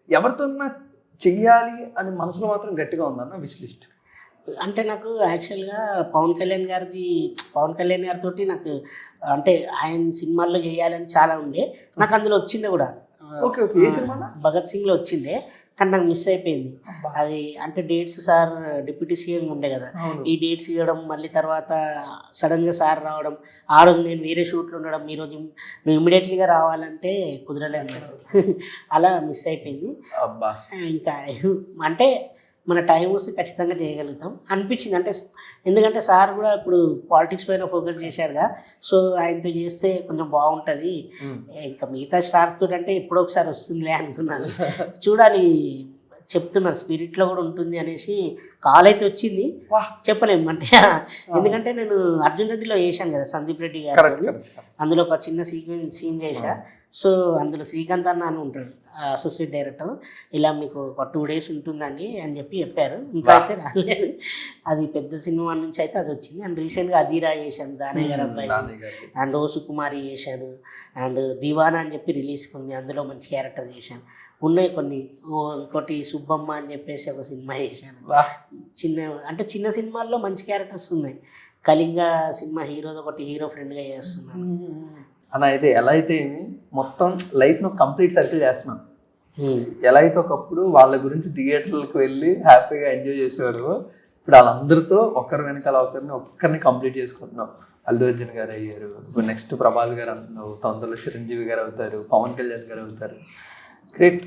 ఎవరితోన్నా చెయ్యాలి అని మనసులో మాత్రం గట్టిగా ఉందన్న విష్ లిస్ట్? అంటే నాకు యాక్చువల్గా పవన్ కళ్యాణ్ గారితో నాకు అంటే ఆయన సినిమాల్లో చేయాలని చాలా ఉండే. నాకు అందులో వచ్చిండే కూడా. Okay okay. ఏ సినిమా? భగత్ సింగ్లో వచ్చిండే, కానీ నాకు మిస్ అయిపోయింది అది. అంటే డేట్స్ సార్ డిప్యూటీ సీఎం ఉండే కదా, ఈ డేట్స్ ఇవ్వడం, మళ్ళీ తర్వాత సడన్గా సార్ రావడం, ఆ రోజు నేను వేరే షూట్లో ఉండడం, ఈరోజు నువ్వు ఇమ్మీడియట్లీగా రావాలంటే కుదరలేదు. అలా మిస్ అయిపోయింది. అబ్బా. ఇంకా అంటే మన టైం వస్తే ఖచ్చితంగా చేయగలుగుతాం అనిపించింది. అంటే ఎందుకంటే సార్ కూడా ఇప్పుడు పాలిటిక్స్ పైన ఫోకస్ చేశారుగా, సో ఆయనతో చేస్తే కొంచెం బాగుంటుంది. ఇంకా మిగతా స్టార్స్ తోటి అంటే ఎప్పుడో ఒకసారి వస్తుందిలే అనుకున్నాను. చూడాలి, చెప్తున్నారు స్పిరిట్లో కూడా ఉంటుంది అనేసి. కాల్ అయితే వచ్చింది, చెప్పలేము అంటే. ఎందుకంటే నేను అర్జున్ రెడ్డిలో చేశాను కదా సందీప్ రెడ్డి గారు, అందులో ఒక చిన్న సీన్ చేశా. సో అందులో శ్రీకాంత్ అన్న అని ఉంటాడు అసోసియేట్ డైరెక్టర్. ఇలా మీకు ఒక 2 days ఉంటుందండి అని చెప్పారు. ఇంకా అయితే రాలేదు. అది పెద్ద సినిమా నుంచి అయితే అది వచ్చింది. అండ్ రీసెంట్గా అధీరా చేశాను, దానయ్య గారు అబ్బాయి. అండ్ ఓ సుకుమారి చేశాను. అండ్ దివానా అని చెప్పి రిలీజ్కి ఉంది, అందులో మంచి క్యారెక్టర్ చేశాను. ఉన్నాయి కొన్ని. ఇంకోటి సుబ్బమ్మ అని చెప్పేసి ఒక సినిమా చేశాను. చిన్న సినిమాల్లో మంచి క్యారెక్టర్స్ ఉన్నాయి. కళింగ సినిమా హీరోది ఒకటి, హీరో ఫ్రెండ్గా చేస్తున్నాను అన్న. అయితే ఎలా అయితే మొత్తం లైఫ్ను కంప్లీట్ సర్కిల్ చేస్తున్నాం. ఎలా అయితే ఒకప్పుడు వాళ్ళ గురించి థియేటర్లకు వెళ్ళి హ్యాపీగా ఎంజాయ్ చేసేవాడు, ఇప్పుడు వాళ్ళందరితో ఒకరి వెనకాల ఒక్కరిని కంప్లీట్ చేసుకుంటున్నాం. అల్లు అర్జున్ గారు అయ్యారు, ఇప్పుడు నెక్స్ట్ ప్రభాస్ గారు అంటున్నావు, తొందరలో చిరంజీవి గారు అవుతారు, పవన్ కళ్యాణ్ గారు అవుతారు. గ్రేట్.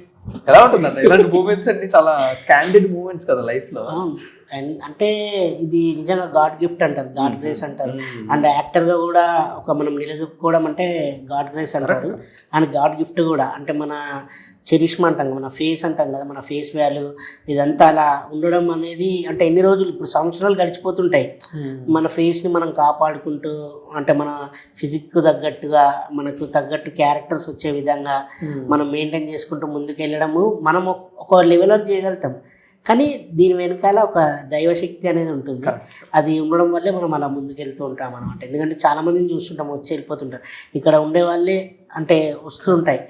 ఎలా ఉంటుందండి ఇలాంటి మూమెంట్స్ అన్ని? చాలా క్యాండిడ్ మూమెంట్స్ కదా లైఫ్లో. అంటే ఇది నిజంగా గాడ్ గిఫ్ట్ అంటారు, గాడ్ గ్రేస్ అంటారు. అండ్ యాక్టర్గా కూడా ఒక మనం నిలదొక్కుకోవడం అంటే గాడ్ గ్రేస్ అంటారు. అండ్ గాడ్ గిఫ్ట్ కూడా. అంటే మన చరిష్మా అంటాం, మన ఫేస్ అంటాం కదా, మన ఫేస్ వాల్యూ ఇదంతా అలా ఉండడం అనేది. అంటే ఎన్ని రోజులు, ఇప్పుడు సంవత్సరాలు గడిచిపోతుంటాయి, మన ఫేస్ని మనం కాపాడుకుంటూ, అంటే మన ఫిజిక్కు తగ్గట్టుగా మనకు తగ్గట్టు క్యారెక్టర్స్ వచ్చే విధంగా మనం మెయింటైన్ చేసుకుంటూ ముందుకు వెళ్ళడము మనం ఒక లెవెల్ వరకు చేయగలుగుతాం. కానీ దీని వెనకాల ఒక దైవశక్తి అనేది ఉంటుంది. అది ఉండడం వల్లే మనం అలా ముందుకు వెళ్తూ ఉంటాం అనమాట. ఎందుకంటే చాలామందిని చూస్తుంటాం వచ్చి వెళ్ళిపోతుంటారు. ఇక్కడ ఉండే వాళ్ళే అంటే వస్తూ ఉంటాయి,